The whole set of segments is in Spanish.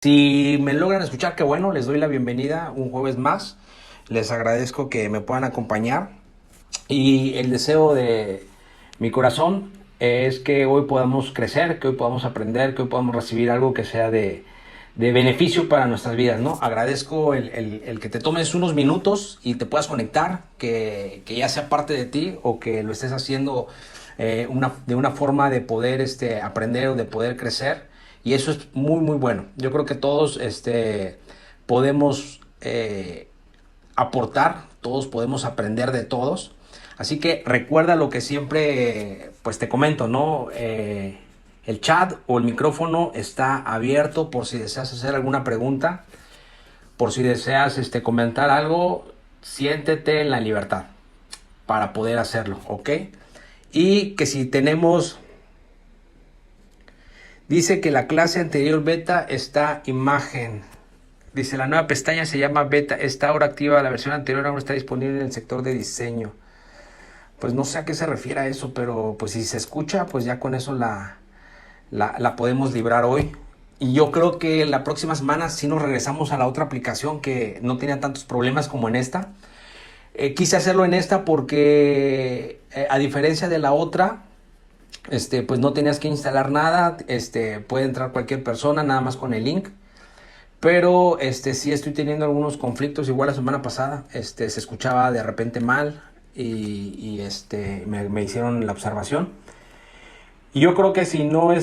Si me logran escuchar, qué bueno, les doy la bienvenida un jueves más. Les agradezco que me puedan acompañar y el deseo de mi corazón es que hoy podamos crecer, que hoy podamos aprender, que hoy podamos recibir algo que sea de beneficio para nuestras vidas, ¿no? Agradezco el que te tomes unos minutos y te puedas conectar, que ya sea parte de ti o que lo estés haciendo de una forma de poder aprender o de poder crecer. Y eso es muy, muy bueno. Yo creo que todos podemos aportar, todos podemos aprender de todos. Así que recuerda lo que siempre pues te comento, ¿no? El chat o el micrófono está abierto por si deseas hacer alguna pregunta, por si deseas comentar algo, siéntete en la libertad para poder hacerlo, ¿ok? Y que si tenemos, dice que la clase anterior beta está imagen. Dice, la nueva pestaña se llama beta, está ahora activa, la versión anterior aún está disponible en el sector de diseño. Pues no sé a qué se refiere a eso, pero pues si se escucha, pues ya con eso la podemos librar hoy. Y yo creo que la próxima semana sí nos regresamos a la otra aplicación que no tenía tantos problemas como en esta. Quise hacerlo en esta porque a diferencia de la otra, pues no tenías que instalar nada, puede entrar cualquier persona nada más con el link. Pero sí estoy teniendo algunos conflictos, igual la semana pasada, se escuchaba de repente mal y me hicieron la observación. Y yo creo que si no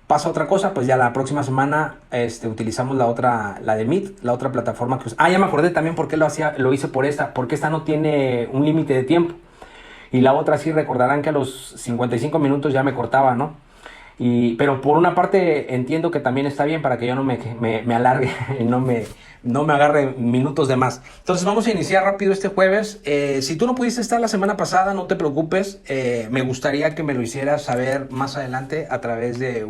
pasa otra cosa, pues ya la próxima semana utilizamos la otra, la de Meet, la otra plataforma que ya me acordé también por qué lo hice por esta, porque esta no tiene un límite de tiempo. Y la otra sí recordarán que a los 55 minutos ya me cortaba, ¿no? Pero por una parte entiendo que también está bien para que yo no me alargue y no me agarre minutos de más. Entonces vamos a iniciar rápido este jueves. Si tú no pudiste estar la semana pasada, no te preocupes. Me gustaría que me lo hicieras saber más adelante a través de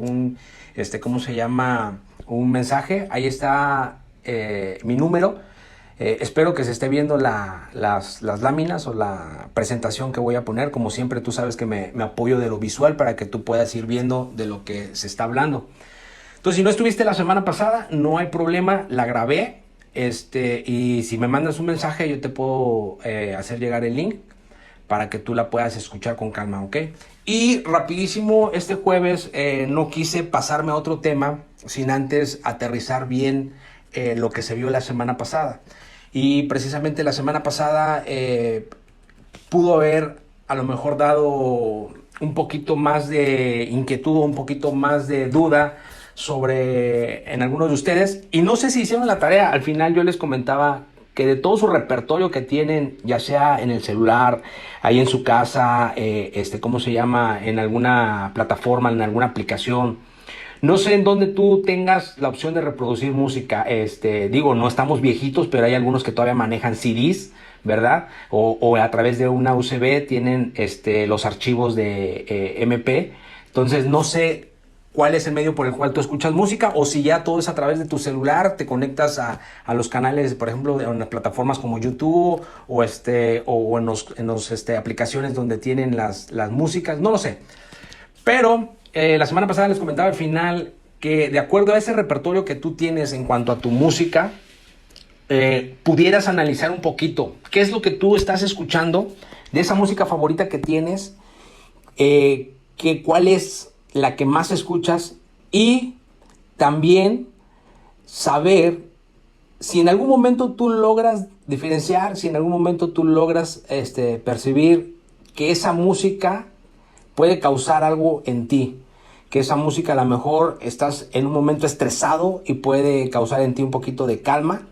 ¿cómo se llama? Un mensaje. Ahí está mi número. Espero que se esté viendo las láminas o la presentación que voy a poner. Como siempre, tú sabes que me apoyo de lo visual para que tú puedas ir viendo de lo que se está hablando. Entonces, si no estuviste la semana pasada, no hay problema, la grabé. Y si me mandas un mensaje, yo te puedo hacer llegar el link para que tú la puedas escuchar con calma, ¿ok? Y rapidísimo, este jueves no quise pasarme a otro tema sin antes aterrizar bien lo que se vio la semana pasada. Y precisamente la semana pasada pudo haber a lo mejor dado un poquito más de inquietud, un poquito más de duda en algunos de ustedes. Y no sé si hicieron la tarea. Al final yo les comentaba que de todo su repertorio que tienen, ya sea en el celular, ahí en su casa, ¿cómo se llama? En alguna plataforma, en alguna aplicación. No sé en dónde tú tengas la opción de reproducir música. Digo, no estamos viejitos, pero hay algunos que todavía manejan CDs, ¿verdad? O a través de una USB tienen los archivos de MP. Entonces, no sé cuál es el medio por el cual tú escuchas música, o si ya todo es a través de tu celular, te conectas a los canales, por ejemplo, en las plataformas como YouTube o en los aplicaciones donde tienen las músicas, no lo sé. Pero la semana pasada les comentaba al final que de acuerdo a ese repertorio que tú tienes en cuanto a tu música, pudieras analizar un poquito qué es lo que tú estás escuchando de esa música favorita que tienes, cuál es la que más escuchas, y también saber si en algún momento tú logras diferenciar, si en algún momento tú logras percibir que esa música puede causar algo en ti, que esa música a lo mejor estás en un momento estresado y puede causar en ti un poquito de calma.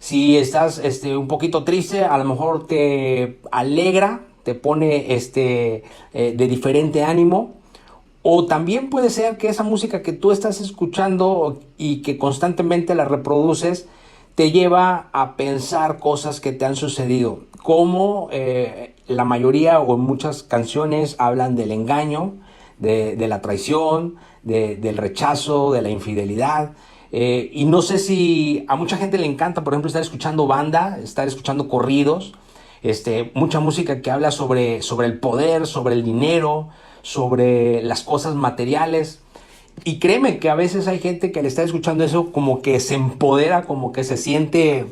Si estás un poquito triste, a lo mejor te alegra, te pone de diferente ánimo. O también puede ser que esa música que tú estás escuchando y que constantemente la reproduces te lleva a pensar cosas que te han sucedido, como la mayoría o muchas canciones hablan del engaño, de la traición, del rechazo, de la infidelidad. Y no sé si a mucha gente le encanta, por ejemplo, estar escuchando banda, estar escuchando corridos, mucha música que habla sobre el poder, sobre el dinero, sobre las cosas materiales. Y créeme que a veces hay gente que le está escuchando eso como que se empodera, como que se siente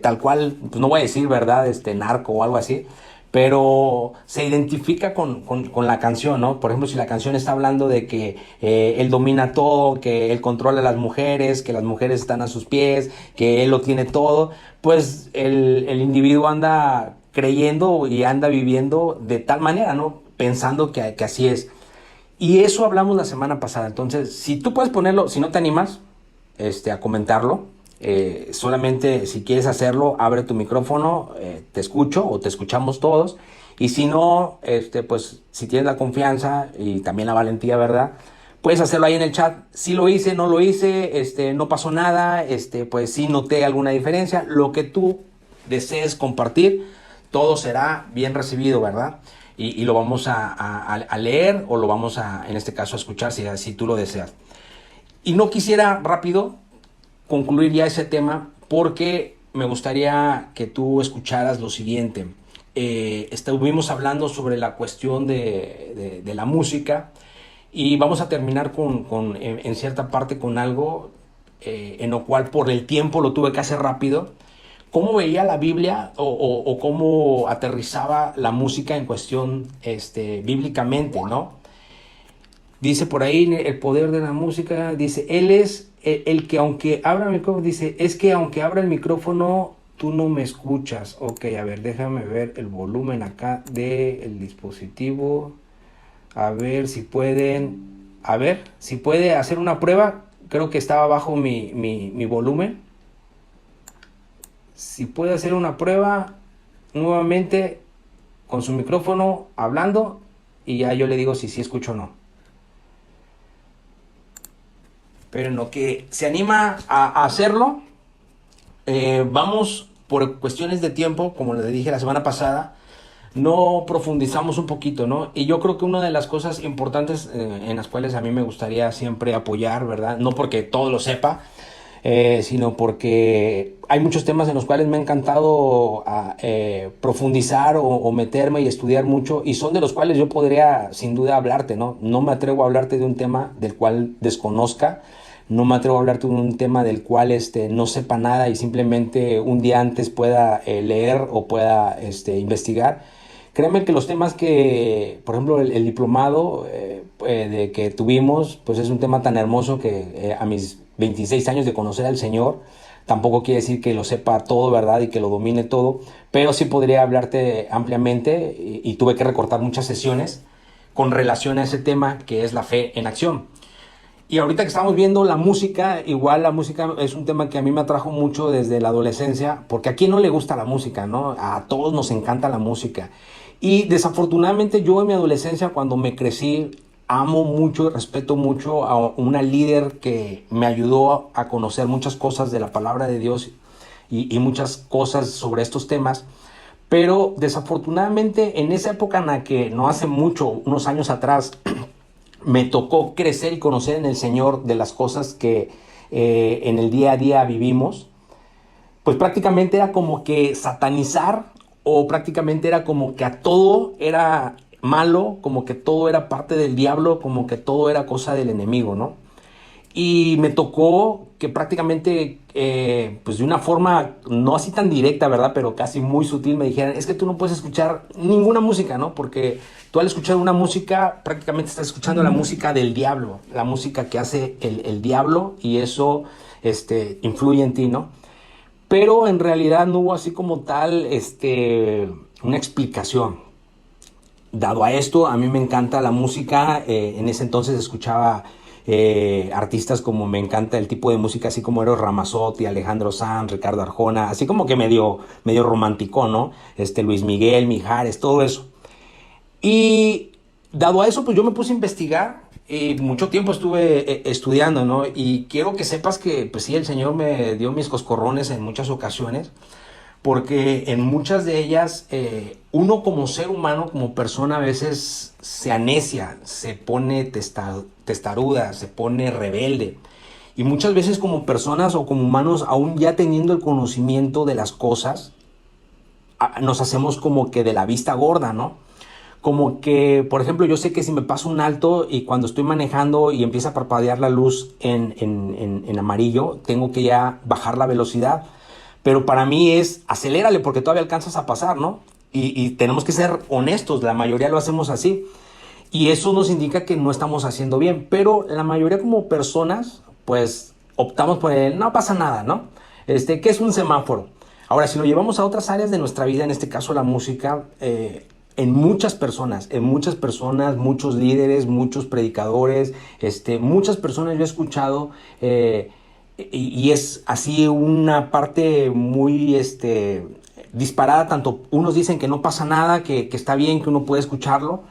tal cual, pues no voy a decir verdad, narco o algo así, pero se identifica con la canción, ¿no? Por ejemplo, si la canción está hablando de que él domina todo, que él controla a las mujeres, que las mujeres están a sus pies, que él lo tiene todo, pues el individuo anda creyendo y anda viviendo de tal manera, ¿no? Pensando que así es. Y eso hablamos la semana pasada. Entonces, si tú puedes ponerlo, si no te animas a comentarlo, solamente si quieres hacerlo, abre tu micrófono, te escucho o te escuchamos todos. Y si no, pues si tienes la confianza y también la valentía, ¿verdad? Puedes hacerlo ahí en el chat. Si lo hice, no lo hice, no pasó nada, pues sí noté alguna diferencia. Lo que tú desees compartir, todo será bien recibido, ¿verdad? Y lo vamos a leer o lo vamos a, en este caso, a escuchar si tú lo deseas. Y no quisiera rápido concluir ya ese tema porque me gustaría que tú escucharas lo siguiente. Estuvimos hablando sobre la cuestión de la música y vamos a terminar en cierta parte con algo en lo cual por el tiempo lo tuve que hacer rápido. ¿Cómo veía la Biblia o cómo aterrizaba la música en cuestión bíblicamente, ¿no? Dice por ahí el poder de la música, dice, él es el que aunque abra el micrófono, dice, es que aunque abra el micrófono, tú no me escuchas. Ok, a ver, déjame ver el volumen acá del dispositivo. A ver si si puede hacer una prueba. Creo que estaba bajo mi volumen. Si puede hacer una prueba nuevamente con su micrófono hablando y ya yo le digo si sí escucho o no. Pero en lo que se anima a hacerlo, vamos por cuestiones de tiempo, como les dije la semana pasada, no profundizamos un poquito, ¿no? Y yo creo que una de las cosas importantes en las cuales a mí me gustaría siempre apoyar, ¿verdad? No porque todo lo sepa, sino porque hay muchos temas en los cuales me ha encantado profundizar o meterme y estudiar mucho y son de los cuales yo podría sin duda hablarte, ¿no? No me atrevo a hablarte de un tema del cual desconozca, no me atrevo a hablarte de un tema del cual no sepa nada y simplemente un día antes pueda leer o pueda investigar. Créeme que los temas que, por ejemplo, el diplomado de que tuvimos, pues es un tema tan hermoso que a mis 26 años de conocer al Señor, tampoco quiere decir que lo sepa todo, ¿verdad? Y que lo domine todo, pero sí podría hablarte ampliamente y tuve que recortar muchas sesiones con relación a ese tema que es la fe en acción. Y ahorita que estamos viendo la música, igual la música es un tema que a mí me atrajo mucho desde la adolescencia, porque a quién no le gusta la música, ¿no? A todos nos encanta la música. Y desafortunadamente yo en mi adolescencia, cuando me crecí, amo mucho y respeto mucho a una líder que me ayudó a conocer muchas cosas de la palabra de Dios y muchas cosas sobre estos temas. Pero desafortunadamente en esa época en la que no hace mucho, unos años atrás, me tocó crecer y conocer en el Señor de las cosas que en el día a día vivimos, pues prácticamente era como que satanizar o prácticamente era como que a todo era malo, como que todo era parte del diablo, como que todo era cosa del enemigo, ¿no? Y me tocó que prácticamente, pues de una forma no así tan directa, ¿verdad? Pero casi muy sutil me dijeran, es que tú no puedes escuchar ninguna música, ¿no? Porque tú al escuchar una música, prácticamente estás escuchando la música del diablo, la música que hace el diablo y eso influye en ti, ¿no? Pero en realidad no hubo así como tal una explicación. Dado a esto, a mí me encanta la música. En ese entonces escuchaba artistas como me encanta el tipo de música, así como Eros Ramazzotti, Alejandro Sanz, Ricardo Arjona, así como que medio romántico, ¿no? Luis Miguel, Mijares, todo eso. Y dado a eso, pues yo me puse a investigar y mucho tiempo estuve estudiando, ¿no? Y quiero que sepas que, pues sí, el Señor me dio mis coscorrones en muchas ocasiones, porque en muchas de ellas uno como ser humano, como persona, a veces se anecia, se pone testaruda, se pone rebelde. Y muchas veces como personas o como humanos, aún ya teniendo el conocimiento de las cosas, nos hacemos como que de la vista gorda, ¿no? como que, por ejemplo, yo sé que si me paso un alto y cuando estoy manejando y empieza a parpadear la luz en amarillo, tengo que ya bajar la velocidad. Pero para mí es acelérale porque todavía alcanzas a pasar, ¿no? Y tenemos que ser honestos, la mayoría lo hacemos así. Y eso nos indica que no estamos haciendo bien. Pero la mayoría como personas, pues optamos por el no pasa nada, ¿no? ¿Qué es un semáforo? Ahora, si lo llevamos a otras áreas de nuestra vida, en este caso la música, en muchas personas, muchos líderes, muchos predicadores, muchas personas yo he escuchado, y es así una parte muy disparada, tanto unos dicen que no pasa nada, que está bien, que uno puede escucharlo,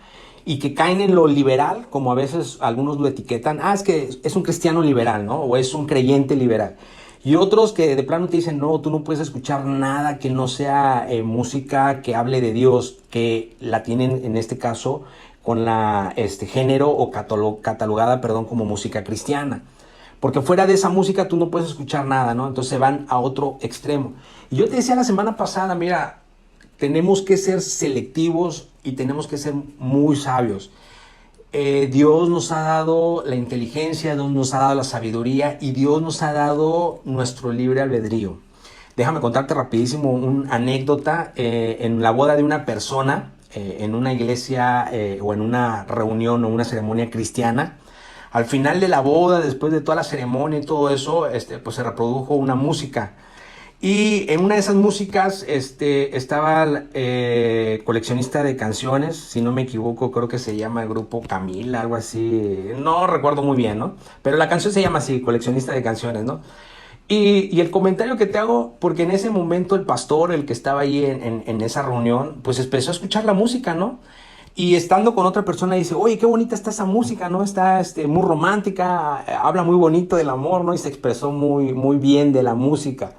y que caen en lo liberal, como a veces algunos lo etiquetan, es que es un cristiano liberal, ¿no? O es un creyente liberal. Y otros que de plano te dicen, no, tú no puedes escuchar nada que no sea música que hable de Dios, que la tienen en este caso con la género o catalogada, perdón, como música cristiana. Porque fuera de esa música tú no puedes escuchar nada, ¿no? Entonces van a otro extremo. Y yo te decía la semana pasada, mira, tenemos que ser selectivos y tenemos que ser muy sabios. Dios nos ha dado la inteligencia, Dios nos ha dado la sabiduría y Dios nos ha dado nuestro libre albedrío. Déjame contarte rapidísimo una anécdota. En la boda de una persona, en una iglesia o en una reunión o una ceremonia cristiana, al final de la boda, después de toda la ceremonia y todo eso, pues se reprodujo una música. Y en una de esas músicas estaba el coleccionista de canciones, si no me equivoco, creo que se llama el grupo Camila, algo así, no recuerdo muy bien, ¿no? Pero la canción se llama así, coleccionista de canciones, ¿no? Y el comentario que te hago, porque en ese momento el pastor, el que estaba ahí en esa reunión, pues empezó a escuchar la música, ¿no? Y estando con otra persona dice, oye, qué bonita está esa música, ¿no? Está muy romántica, habla muy bonito del amor, ¿no? Y se expresó muy, muy bien de la música.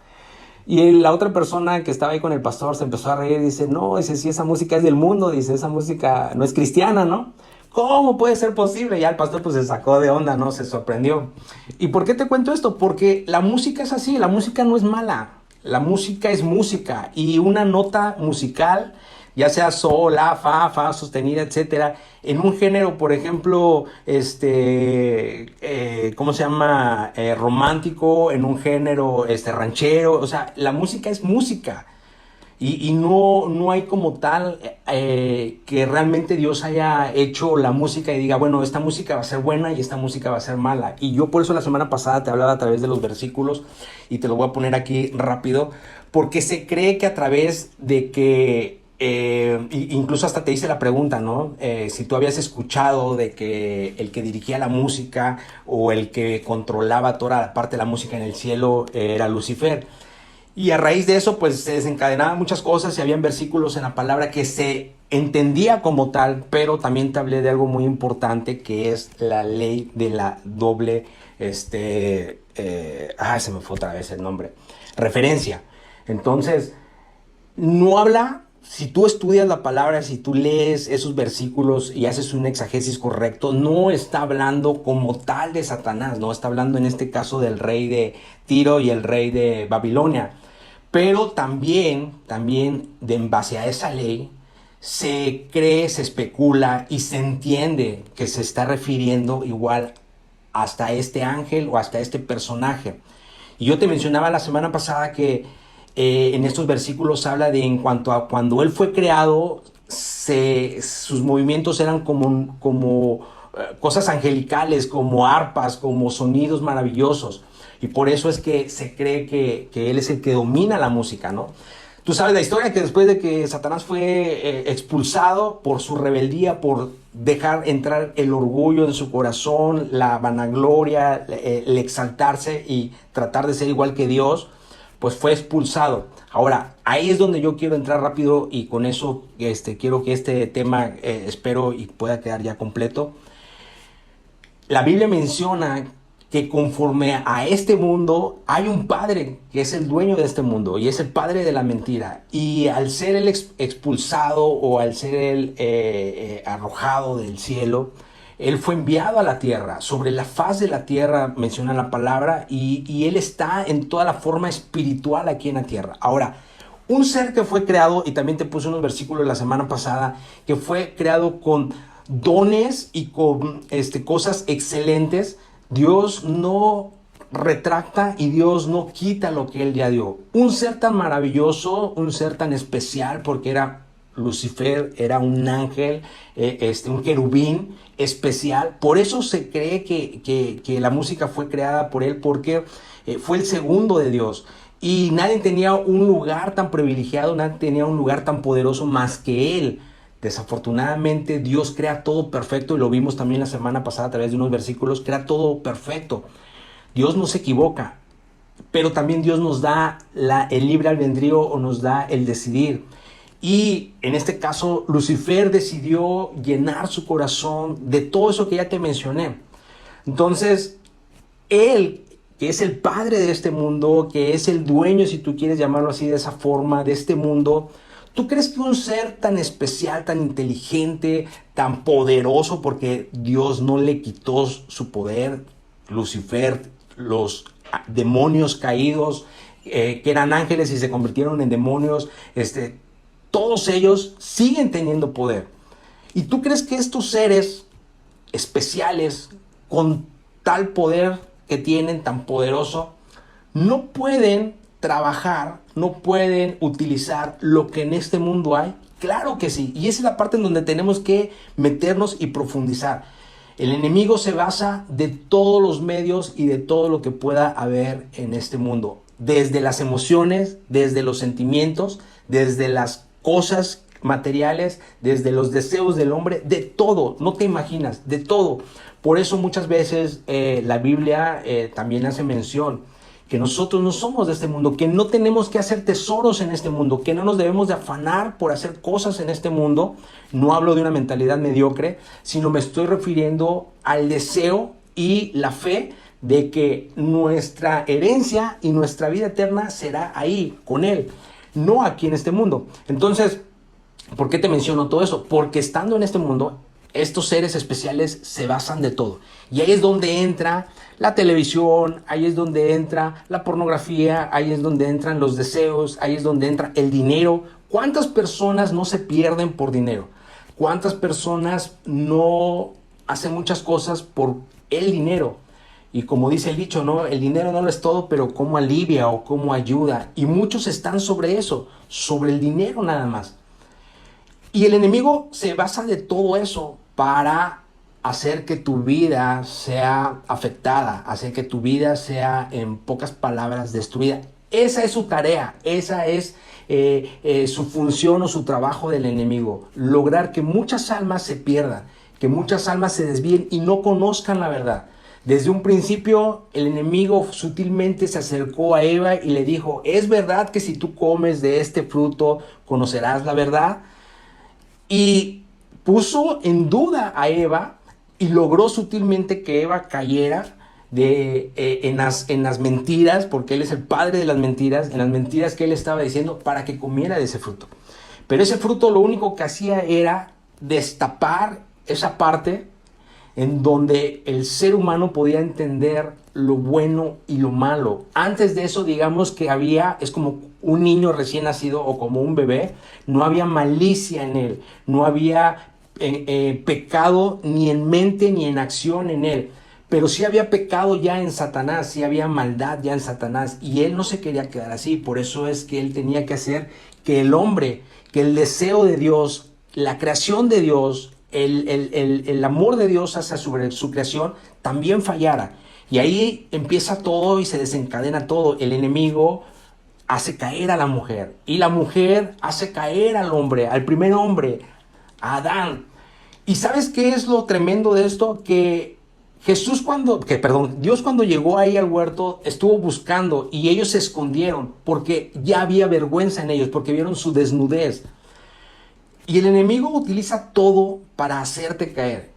Y la otra persona que estaba ahí con el pastor se empezó a reír y dice, no, dice, si esa música es del mundo, dice, esa música no es cristiana, ¿no? ¿Cómo puede ser posible? Ya el pastor pues se sacó de onda, ¿no? Se sorprendió. ¿Y por qué te cuento esto? Porque la música es así, la música no es mala, la música es música y una nota musical, ya sea sol, la, fa sostenida, etcétera, en un género, por ejemplo, ¿cómo se llama? Romántico, en un género, ranchero, o sea, la música es música. Y no hay como tal que realmente Dios haya hecho la música y diga, bueno, esta música va a ser buena y esta música va a ser mala. Y yo por eso la semana pasada te hablaba a través de los versículos y te lo voy a poner aquí rápido, porque se cree que a través de que, incluso hasta te hice la pregunta, ¿no? Si tú habías escuchado de que el que dirigía la música o el que controlaba toda la parte de la música en el cielo era Lucifer. Y a raíz de eso, pues se desencadenaban muchas cosas y habían versículos en la palabra que se entendía como tal, pero también te hablé de algo muy importante que es la ley de la doble, se me fue otra vez el nombre, referencia. Entonces, no habla, si tú estudias la palabra, si tú lees esos versículos y haces un exegesis correcto, no está hablando como tal de Satanás, no está hablando en este caso del rey de Tiro y el rey de Babilonia. Pero también en base a esa ley, se cree, se especula y se entiende que se está refiriendo igual hasta este ángel o hasta este personaje. Y yo te mencionaba la semana pasada que en estos versículos habla de en cuanto a cuando él fue creado, sus movimientos eran como cosas angelicales, como arpas, como sonidos maravillosos. Y por eso es que se cree que él es el que domina la música, ¿no? Tú sabes la historia que después de que Satanás fue expulsado por su rebeldía, por dejar entrar el orgullo en su corazón, la vanagloria, el exaltarse y tratar de ser igual que Dios, pues fue expulsado. Ahora, ahí es donde yo quiero entrar rápido y con eso quiero que este tema, espero y pueda quedar ya completo. La Biblia menciona que conforme a este mundo hay un padre que es el dueño de este mundo y es el padre de la mentira. Y al ser él expulsado o al ser él arrojado del cielo, él fue enviado a la tierra, sobre la faz de la tierra menciona la palabra, y él está en toda la forma espiritual aquí en la tierra. Ahora, Un ser que fue creado, y también te puse unos versículos la semana pasada, que fue creado con dones y con cosas excelentes. Dios no retracta y Dios no quita lo que Él ya dio. Un ser tan maravilloso, un ser tan especial, porque era Lucifer, era un ángel, un querubín especial. Por eso se cree que la música fue creada por él, porque fue el segundo de Dios. Y nadie tenía un lugar tan privilegiado, nadie tenía un lugar tan poderoso más que él. Desafortunadamente Dios crea todo perfecto, y lo vimos también la semana pasada a través de unos versículos. Crea todo perfecto. Dios no se equivoca, pero también Dios nos da el libre albedrío, o nos da el decidir. Y en este caso Lucifer decidió llenar su corazón de todo eso que ya te mencioné. Entonces él, que es el padre de este mundo, que es el dueño, si tú quieres llamarlo así, de esa forma, de este mundo, ¿tú crees que un ser tan especial, tan inteligente, tan poderoso, porque Dios no le quitó su poder, Lucifer, los demonios caídos, que eran ángeles y se convirtieron en demonios, todos ellos siguen teniendo poder? ¿Y tú crees que estos seres especiales, con tal poder que tienen, tan poderoso, no pueden trabajar, no pueden utilizar lo que en este mundo hay? Claro que sí, y esa es la parte en donde tenemos que meternos y profundizar. El enemigo se basa de todos los medios y de todo lo que pueda haber en este mundo, desde las emociones, desde los sentimientos, desde las cosas materiales, desde los deseos del hombre, de todo, no te imaginas, de todo. Por eso muchas veces la Biblia también hace mención que nosotros no somos de este mundo, que no tenemos que hacer tesoros en este mundo, que no nos debemos de afanar por hacer cosas en este mundo. No hablo de una mentalidad mediocre, sino me estoy refiriendo al deseo y la fe de que nuestra herencia y nuestra vida eterna será ahí, con Él, no aquí en este mundo. Entonces, ¿por qué te menciono todo eso? Porque estando en este mundo, estos seres especiales se basan de todo. Y ahí es donde entra la televisión, ahí es donde entra la pornografía, ahí es donde entran los deseos, ahí es donde entra el dinero. ¿Cuántas personas no se pierden por dinero? ¿Cuántas personas no hacen muchas cosas por el dinero? Y como dice el dicho, ¿no? El dinero no lo es todo, pero cómo alivia o cómo ayuda. Y muchos están sobre eso, sobre el dinero nada más. Y el enemigo se basa de todo eso para hacer que tu vida sea afectada, hacer que tu vida sea, en pocas palabras, destruida. Esa es su tarea, esa es su función o su trabajo del enemigo. Lograr que muchas almas se pierdan, que muchas almas se desvíen y no conozcan la verdad. Desde un principio el enemigo sutilmente se acercó a Eva y le dijo: ¿es verdad que si tú comes de este fruto conocerás la verdad? Y puso en duda a Eva y logró sutilmente que Eva cayera en las mentiras, porque él es el padre de las mentiras, en las mentiras que él estaba diciendo para que comiera de ese fruto. Pero ese fruto lo único que hacía era destapar esa parte en donde el ser humano podía entender lo bueno y lo malo. Antes de eso, digamos que es como un niño recién nacido o como un bebé, no había malicia en él, no había pecado ni en mente ni en acción en él, pero sí había pecado ya en Satanás, sí había maldad ya en Satanás, y él no se quería quedar así. Por eso es que él tenía que hacer que el hombre, que el deseo de Dios, la creación de Dios, el amor de Dios hacia su creación también fallara. Y ahí empieza todo y se desencadena todo. El enemigo hace caer a la mujer, y la mujer hace caer al hombre, al primer hombre, a Adán. ¿Y sabes qué es lo tremendo de esto? Que Dios cuando llegó ahí al huerto estuvo buscando, y ellos se escondieron porque ya había vergüenza en ellos, porque vieron su desnudez. Y el enemigo utiliza todo para hacerte caer.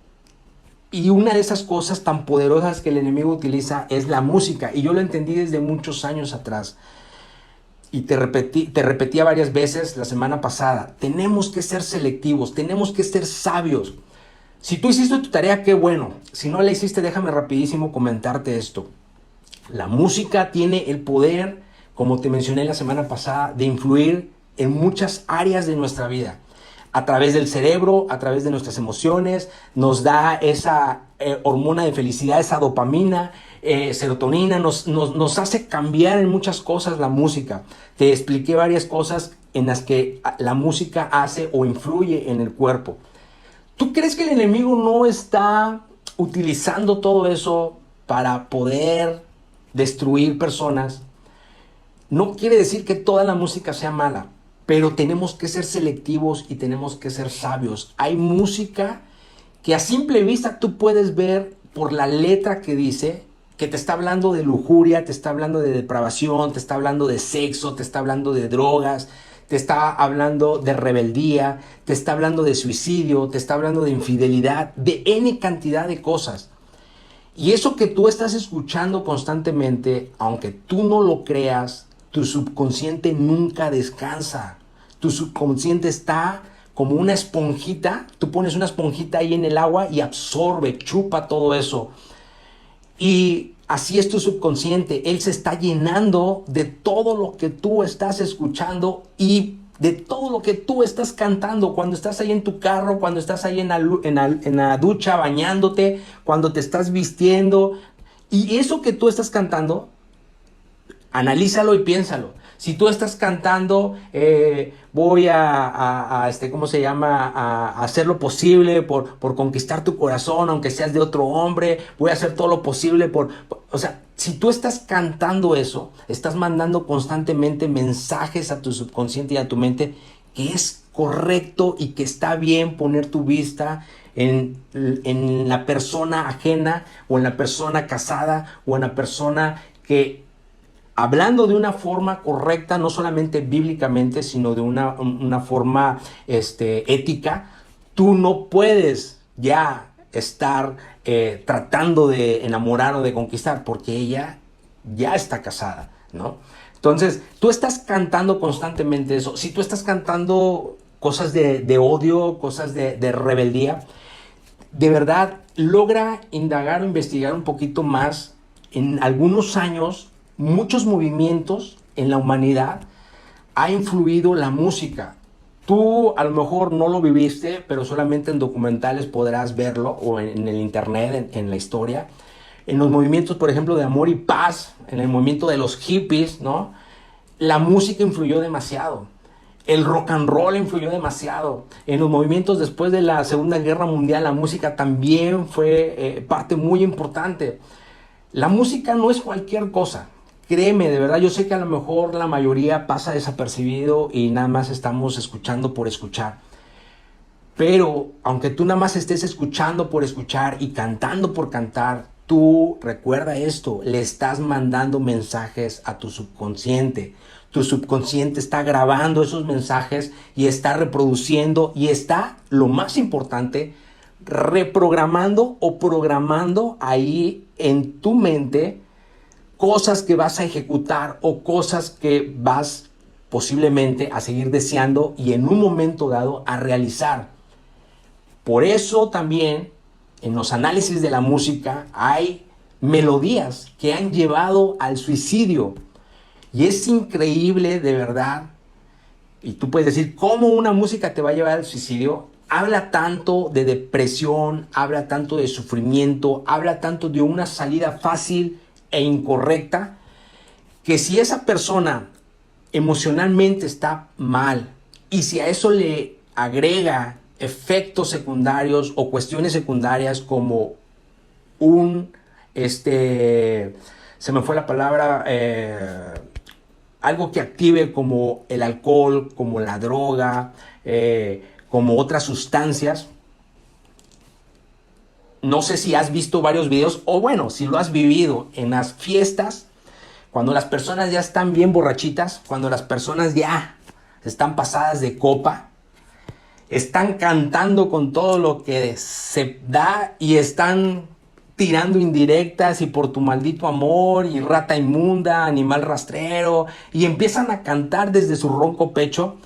Y una de esas cosas tan poderosas que el enemigo utiliza es la música. Y yo lo entendí desde muchos años atrás. Y te repetía varias veces la semana pasada. Tenemos que ser selectivos, tenemos que ser sabios. Si tú hiciste tu tarea, qué bueno. Si no la hiciste, déjame rapidísimo comentarte esto. La música tiene el poder, como te mencioné la semana pasada, de influir en muchas áreas de nuestra vida. A través del cerebro, a través de nuestras emociones, nos da esa hormona de felicidad, esa dopamina, serotonina, nos hace cambiar en muchas cosas la música. Te expliqué varias cosas en las que la música hace o influye en el cuerpo. ¿Tú crees que el enemigo no está utilizando todo eso para poder destruir personas? No quiere decir que toda la música sea mala, pero tenemos que ser selectivos y tenemos que ser sabios. Hay música que a simple vista tú puedes ver por la letra que dice, que te está hablando de lujuria, te está hablando de depravación, te está hablando de sexo, te está hablando de drogas, te está hablando de rebeldía, te está hablando de suicidio, te está hablando de infidelidad, de N cantidad de cosas. Y eso que tú estás escuchando constantemente, aunque tú no lo creas, tu subconsciente nunca descansa. Tu subconsciente está como una esponjita. Tú pones una esponjita ahí en el agua y absorbe, chupa todo eso. Y así es tu subconsciente. Él se está llenando de todo lo que tú estás escuchando y de todo lo que tú estás cantando. Cuando estás ahí en tu carro, cuando estás ahí en la ducha bañándote, cuando te estás vistiendo. Y eso que tú estás cantando, analízalo y piénsalo. Si tú estás cantando, voy ¿cómo se llama? A hacer lo posible por conquistar tu corazón, aunque seas de otro hombre, voy a hacer todo lo posible o sea, si tú estás cantando eso, estás mandando constantemente mensajes a tu subconsciente y a tu mente que es correcto y que está bien poner tu vista en la persona ajena o en la persona casada o en la persona que, hablando de una forma correcta, no solamente bíblicamente, sino de una forma ética, tú no puedes ya estar tratando de enamorar o de conquistar, porque ella ya está casada, ¿no? Entonces, tú estás cantando constantemente eso. Si tú estás cantando cosas de odio, cosas de rebeldía, de verdad, logra indagar o investigar un poquito más. En algunos años, muchos movimientos en la humanidad ha influido la música. Tú a lo mejor no lo viviste, pero solamente en documentales podrás verlo, o en el internet, en la historia. En los movimientos, por ejemplo, de amor y paz, en el movimiento de los hippies, ¿no? La música influyó demasiado. El rock and roll influyó demasiado. En los movimientos después de la Segunda Guerra Mundial, la música también fue parte muy importante. La música no es cualquier cosa. Créeme, de verdad, yo sé que a lo mejor la mayoría pasa desapercibido y nada más estamos escuchando por escuchar. Pero aunque tú nada más estés escuchando por escuchar y cantando por cantar, tú recuerda esto, le estás mandando mensajes a tu subconsciente. Tu subconsciente está grabando esos mensajes y está reproduciendo y está, lo más importante, reprogramando o programando ahí en tu mente cosas que vas a ejecutar o cosas que vas posiblemente a seguir deseando y en un momento dado a realizar. Por eso también en los análisis de la música hay melodías que han llevado al suicidio. Y es increíble, de verdad. Y tú puedes decir, ¿cómo una música te va a llevar al suicidio? Habla tanto de depresión, habla tanto de sufrimiento, habla tanto de una salida fácil e incorrecta, que si esa persona emocionalmente está mal y si a eso le agrega efectos secundarios o cuestiones secundarias como se me fue la palabra, algo que active como el alcohol, como la droga, como otras sustancias. No sé si has visto varios videos o bueno, si lo has vivido en las fiestas, cuando las personas ya están bien borrachitas, cuando las personas ya están pasadas de copa, están cantando con todo lo que se da y están tirando indirectas y por tu maldito amor y rata inmunda, animal rastrero, y empiezan a cantar desde su ronco pecho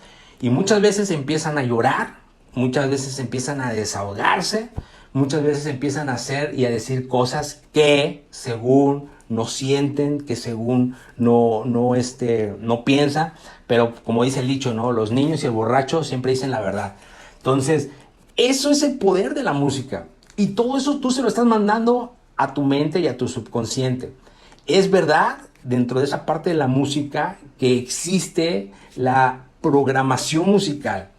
y muchas veces empiezan a llorar, muchas veces empiezan a desahogarse, muchas veces empiezan a hacer y a decir cosas que según no sienten, que según no piensa, pero como dice el dicho, ¿no? Los niños y el borracho siempre dicen la verdad. Entonces, eso es el poder de la música. Y todo eso tú se lo estás mandando a tu mente y a tu subconsciente. Es verdad, dentro de esa parte de la música, que existe la programación musical.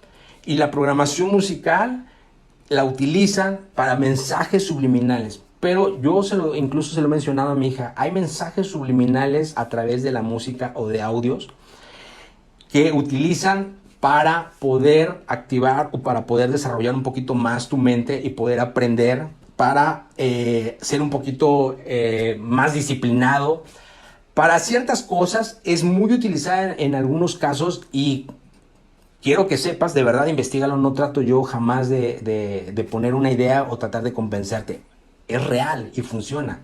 Y la programación musical la utilizan para mensajes subliminales. Pero yo incluso se lo he mencionado a mi hija, hay mensajes subliminales a través de la música o de audios que utilizan para poder activar o para poder desarrollar un poquito más tu mente y poder aprender para ser un poquito más disciplinado. Para ciertas cosas es muy utilizada en algunos casos y quiero que sepas, de verdad, investígalo. No trato yo jamás de poner una idea o tratar de convencerte. Es real y funciona.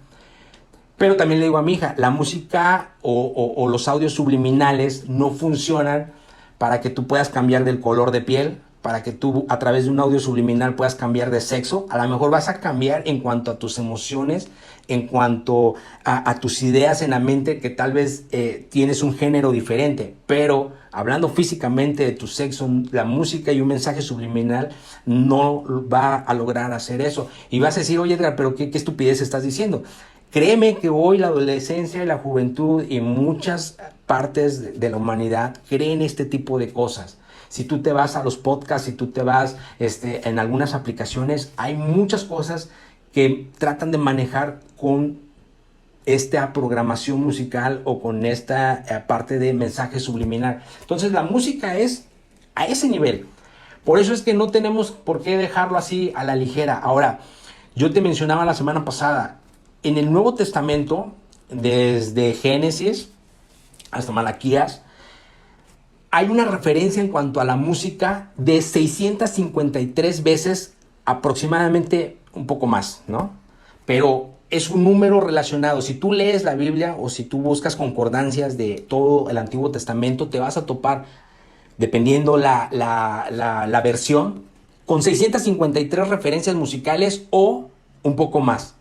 Pero también le digo a mi hija, la música o los audios subliminales no funcionan para que tú puedas cambiar del color de piel, para que tú a través de un audio subliminal puedas cambiar de sexo. A lo mejor vas a cambiar en cuanto a tus emociones, en cuanto a tus ideas en la mente, que tal vez tienes un género diferente, pero hablando físicamente de tu sexo, la música y un mensaje subliminal no va a lograr hacer eso. Y vas a decir, oye Edgar, pero qué estupidez estás diciendo. Créeme que hoy la adolescencia y la juventud y muchas partes de la humanidad creen este tipo de cosas. Si tú te vas a los podcasts, si tú te vas en algunas aplicaciones, hay muchas cosas que tratan de manejar con esta programación musical o con esta parte de mensaje subliminal. Entonces la música es a ese nivel. Por eso es que no tenemos por qué dejarlo así a la ligera. Ahora, yo te mencionaba la semana pasada, en el Nuevo Testamento, desde Génesis hasta Malaquías, hay una referencia en cuanto a la música de 653 veces, aproximadamente un poco más, ¿no? Pero es un número relacionado. Si tú lees la Biblia o si tú buscas concordancias de todo el Antiguo Testamento, te vas a topar, dependiendo la versión, con 653 referencias musicales o un poco más.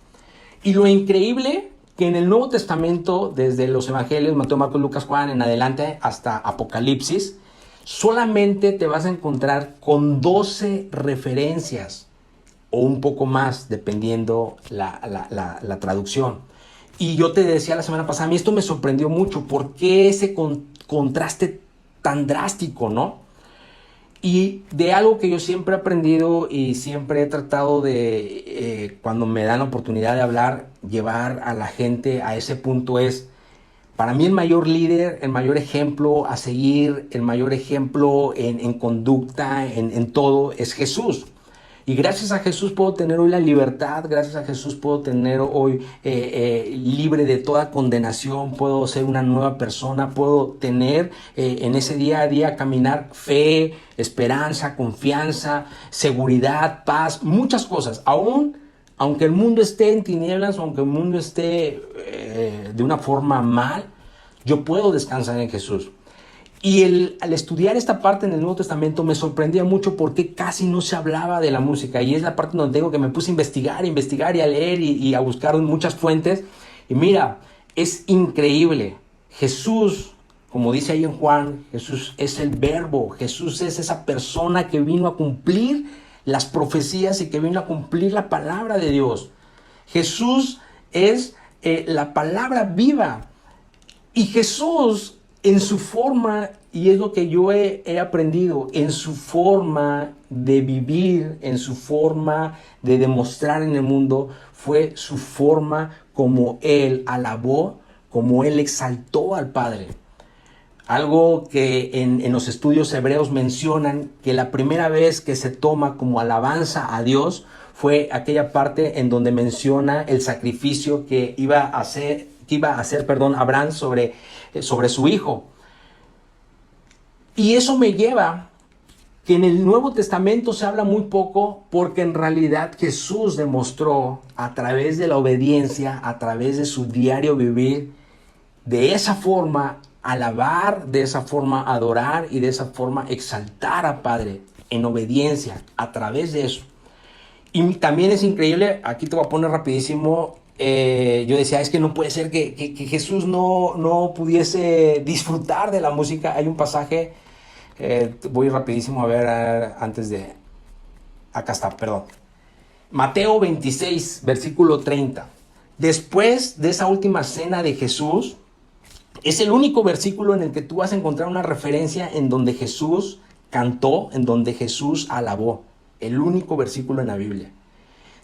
Y lo increíble que en el Nuevo Testamento, desde los Evangelios, Mateo, Marcos, Lucas, Juan, en adelante hasta Apocalipsis, solamente te vas a encontrar con 12 referencias o un poco más, dependiendo la traducción. Y yo te decía la semana pasada, a mí esto me sorprendió mucho. ¿Por qué ese contraste tan drástico, no? Y de algo que yo siempre he aprendido y siempre he tratado de, cuando me dan la oportunidad de hablar, llevar a la gente a ese punto es, para mí el mayor líder, el mayor ejemplo a seguir, el mayor ejemplo en conducta, en todo, es Jesús. Y gracias a Jesús puedo tener hoy la libertad, gracias a Jesús puedo tener hoy libre de toda condenación, puedo ser una nueva persona, puedo tener en ese día a día caminar fe, esperanza, confianza, seguridad, paz, muchas cosas. Aunque el mundo esté en tinieblas, aunque el mundo esté de una forma mal, yo puedo descansar en Jesús. Y al estudiar esta parte en el Nuevo Testamento me sorprendía mucho porque casi no se hablaba de la música. Y es la parte donde digo que me puse a investigar y a leer y a buscar muchas fuentes. Y mira, es increíble. Jesús, como dice ahí en Juan, Jesús es el verbo. Jesús es esa persona que vino a cumplir las profecías y que vino a cumplir la palabra de Dios. Jesús es la palabra viva. Y Jesús, en su forma, y es lo que yo he aprendido, en su forma de vivir, en su forma de demostrar en el mundo, fue su forma como Él alabó, como Él exaltó al Padre. Algo que en los estudios hebreos mencionan que la primera vez que se toma como alabanza a Dios fue aquella parte en donde menciona el sacrificio que iba a hacer Abraham sobre su hijo. Y eso me lleva que en el Nuevo Testamento se habla muy poco porque en realidad Jesús demostró a través de la obediencia, a través de su diario vivir, de esa forma alabar, de esa forma adorar y de esa forma exaltar a Padre en obediencia a través de eso. Y también es increíble, aquí te voy a poner rapidísimo yo decía, es que no puede ser que Jesús no pudiese disfrutar de la música. Hay un pasaje, voy rapidísimo a ver antes de... Acá está, perdón. Mateo 26, versículo 30. Después de esa última cena de Jesús, es el único versículo en el que tú vas a encontrar una referencia en donde Jesús cantó, en donde Jesús alabó. El único versículo en la Biblia.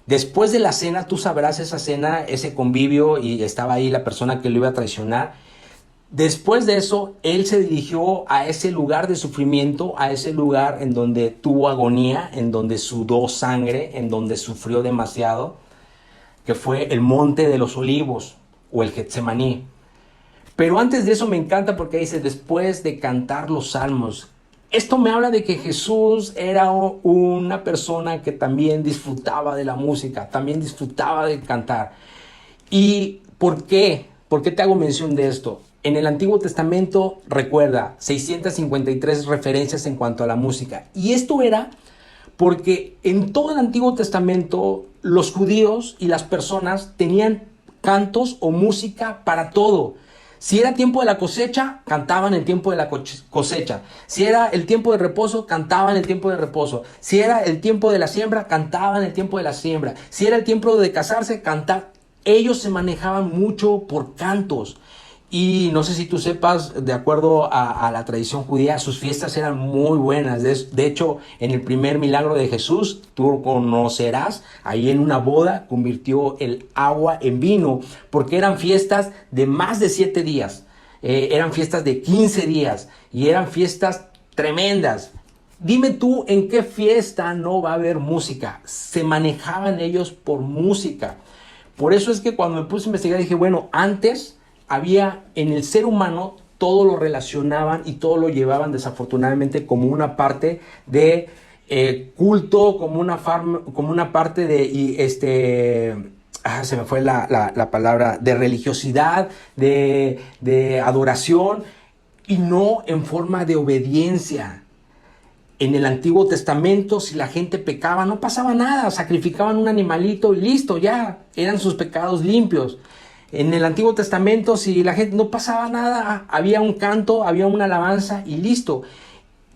Después de la cena, tú sabrás esa cena, ese convivio, y estaba ahí la persona que lo iba a traicionar. Después de eso, él se dirigió a ese lugar de sufrimiento, a ese lugar en donde tuvo agonía, en donde sudó sangre, en donde sufrió demasiado, que fue el Monte de los Olivos o el Getsemaní. Pero antes de eso me encanta porque dice, después de cantar los salmos. Esto me habla de que Jesús era una persona que también disfrutaba de la música, también disfrutaba de cantar. ¿Y por qué? ¿Por qué te hago mención de esto? En el Antiguo Testamento, recuerda, 653 referencias en cuanto a la música. Y esto era porque en todo el Antiguo Testamento los judíos y las personas tenían cantos o música para todo. Si era tiempo de la cosecha, cantaban el tiempo de la cosecha. Si era el tiempo de reposo, cantaban el tiempo de reposo. Si era el tiempo de la siembra, cantaban el tiempo de la siembra. Si era el tiempo de casarse, cantaban. Ellos se manejaban mucho por cantos. Y no sé si tú sepas, de acuerdo a la tradición judía, sus fiestas eran muy buenas. De hecho, en el primer milagro de Jesús, tú conocerás, ahí en una boda convirtió el agua en vino, porque eran fiestas de más de 7 días, eran fiestas de 15 días y eran fiestas tremendas. Dime tú en qué fiesta no va a haber música. Se manejaban ellos por música. Por eso es que cuando me puse a investigar dije, bueno, antes había en el ser humano, todo lo relacionaban y todo lo llevaban desafortunadamente como una parte de culto, como una parte de, se me fue la palabra, de religiosidad, de adoración, y no en forma de obediencia. En el Antiguo Testamento, si la gente pecaba, no pasaba nada, sacrificaban un animalito y listo, ya, eran sus pecados limpios. En el Antiguo Testamento, si la gente no pasaba nada, había un canto, había una alabanza y listo.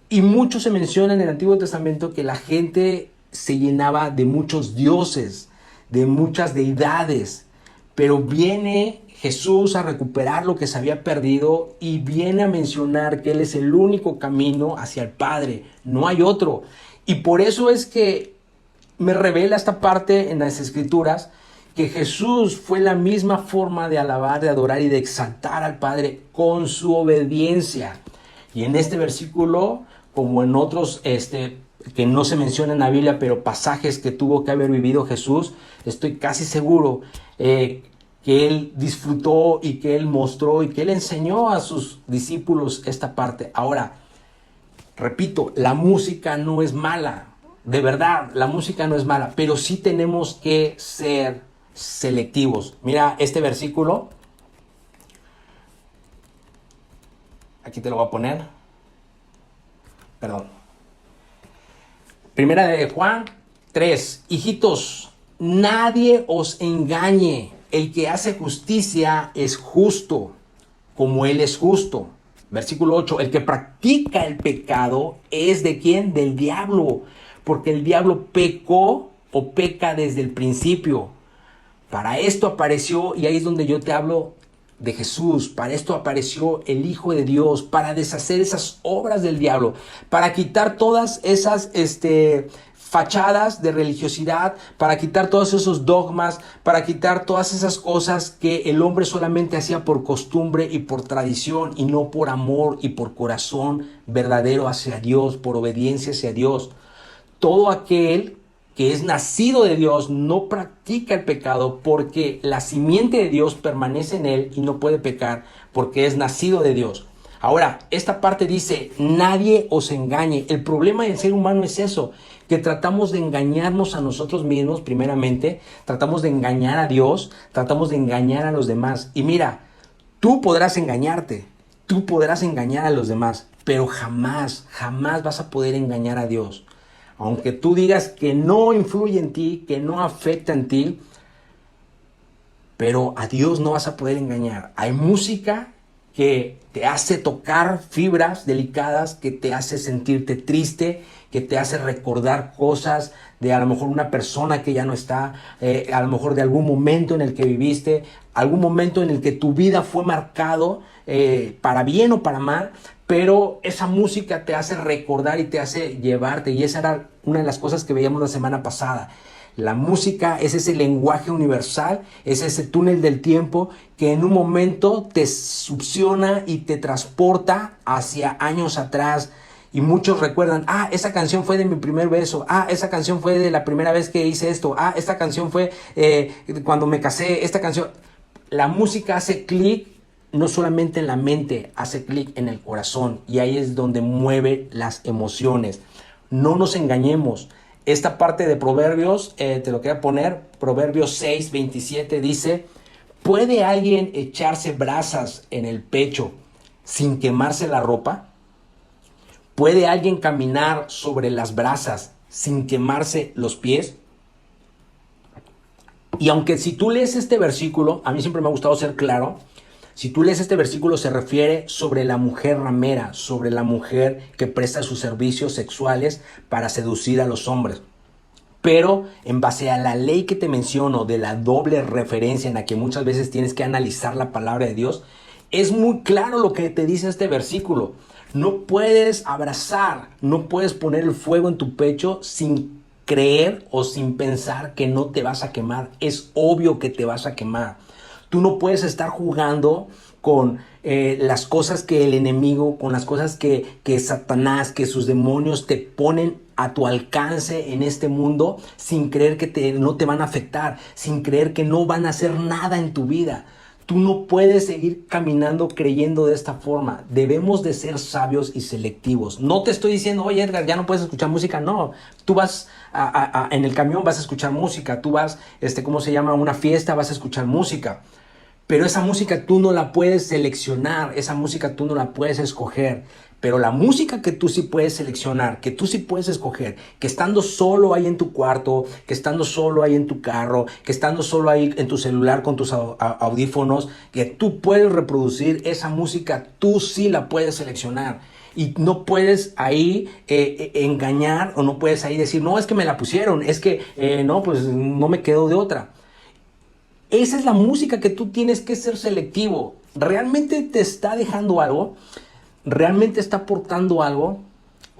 Y mucho se menciona en el Antiguo Testamento que la gente se llenaba de muchos dioses, de muchas deidades. Pero viene Jesús a recuperar lo que se había perdido y viene a mencionar que Él es el único camino hacia el Padre. No hay otro. Y por eso es que me revela esta parte en las Escrituras, que Jesús fue la misma forma de alabar, de adorar y de exaltar al Padre con su obediencia. Y en este versículo, como en otros que no se mencionan en la Biblia, pero pasajes que tuvo que haber vivido Jesús, estoy casi seguro que Él disfrutó y que Él mostró y que Él enseñó a sus discípulos esta parte. Ahora, repito, la música no es mala. De verdad, la música no es mala, pero sí tenemos que ser selectivos. Mira este versículo, aquí te lo voy a poner, perdón, Primera de Juan 3, hijitos, nadie os engañe, el que hace justicia es justo, como Él es justo. Versículo 8, el que practica el pecado es ¿de quién? Del diablo, porque el diablo pecó o peca desde el principio. Para esto apareció, y ahí es donde yo te hablo de Jesús, para esto apareció el Hijo de Dios, para deshacer esas obras del diablo, para quitar todas esas fachadas de religiosidad, para quitar todos esos dogmas, para quitar todas esas cosas que el hombre solamente hacía por costumbre y por tradición y no por amor y por corazón verdadero hacia Dios, por obediencia hacia Dios. Todo aquel que es nacido de Dios no practica el pecado porque la simiente de Dios permanece en él y no puede pecar porque es nacido de Dios. Ahora, esta parte dice, nadie os engañe. El problema del ser humano es eso, que tratamos de engañarnos a nosotros mismos primeramente, tratamos de engañar a Dios, tratamos de engañar a los demás. Y mira, tú podrás engañarte, tú podrás engañar a los demás, pero jamás vas a poder engañar a Dios. Aunque tú digas que no influye en ti, que no afecta en ti, pero a Dios no vas a poder engañar. Hay música que te hace tocar fibras delicadas, que te hace sentirte triste, que te hace recordar cosas de a lo mejor una persona que ya no está, a lo mejor de algún momento en el que viviste, algún momento en el que tu vida fue marcado para bien o para mal, pero esa música te hace recordar y te hace llevarte, y esa era una de las cosas que veíamos la semana pasada. La música es ese lenguaje universal, es ese túnel del tiempo que en un momento te succiona y te transporta hacia años atrás. Y muchos recuerdan, esa canción fue de mi primer beso, esa canción fue de la primera vez que hice esto, esta canción fue cuando me casé, esta canción. La música hace clic no solamente en la mente, hace clic en el corazón, y ahí es donde mueve las emociones. No nos engañemos. Esta parte de Proverbios, te lo quería poner, Proverbios 6:27 dice: ¿puede alguien echarse brasas en el pecho sin quemarse la ropa? ¿Puede alguien caminar sobre las brasas sin quemarse los pies? Y aunque si tú lees este versículo, a mí siempre me ha gustado ser claro, si tú lees este versículo se refiere sobre la mujer ramera, sobre la mujer que presta sus servicios sexuales para seducir a los hombres. Pero en base a la ley que te menciono de la doble referencia en la que muchas veces tienes que analizar la palabra de Dios, es muy claro lo que te dice este versículo. No puedes abrazar, no puedes poner el fuego en tu pecho sin creer o sin pensar que no te vas a quemar. Es obvio que te vas a quemar. Tú no puedes estar jugando con las cosas que el enemigo, con las cosas que Satanás, que sus demonios te ponen a tu alcance en este mundo sin creer que no te van a afectar, sin creer que no van a hacer nada en tu vida. Tú no puedes seguir caminando creyendo de esta forma. Debemos de ser sabios y selectivos. No te estoy diciendo, oye Edgar, ya no puedes escuchar música. No, tú vas en el camión, vas a escuchar música. Tú vas, a una fiesta, vas a escuchar música. Pero esa música tú no la puedes seleccionar, esa música tú no la puedes escoger. Pero la música que tú sí puedes seleccionar, que tú sí puedes escoger, que estando solo ahí en tu cuarto, que estando solo ahí en tu carro, que estando solo ahí en tu celular con tus audífonos, que tú puedes reproducir esa música, tú sí la puedes seleccionar. Y no puedes ahí engañar, o no puedes ahí decir, no, es que me la pusieron, es que no, pues no me quedo de otra. Esa es la música que tú tienes que ser selectivo. ¿Realmente te está dejando algo? ¿Realmente está aportando algo?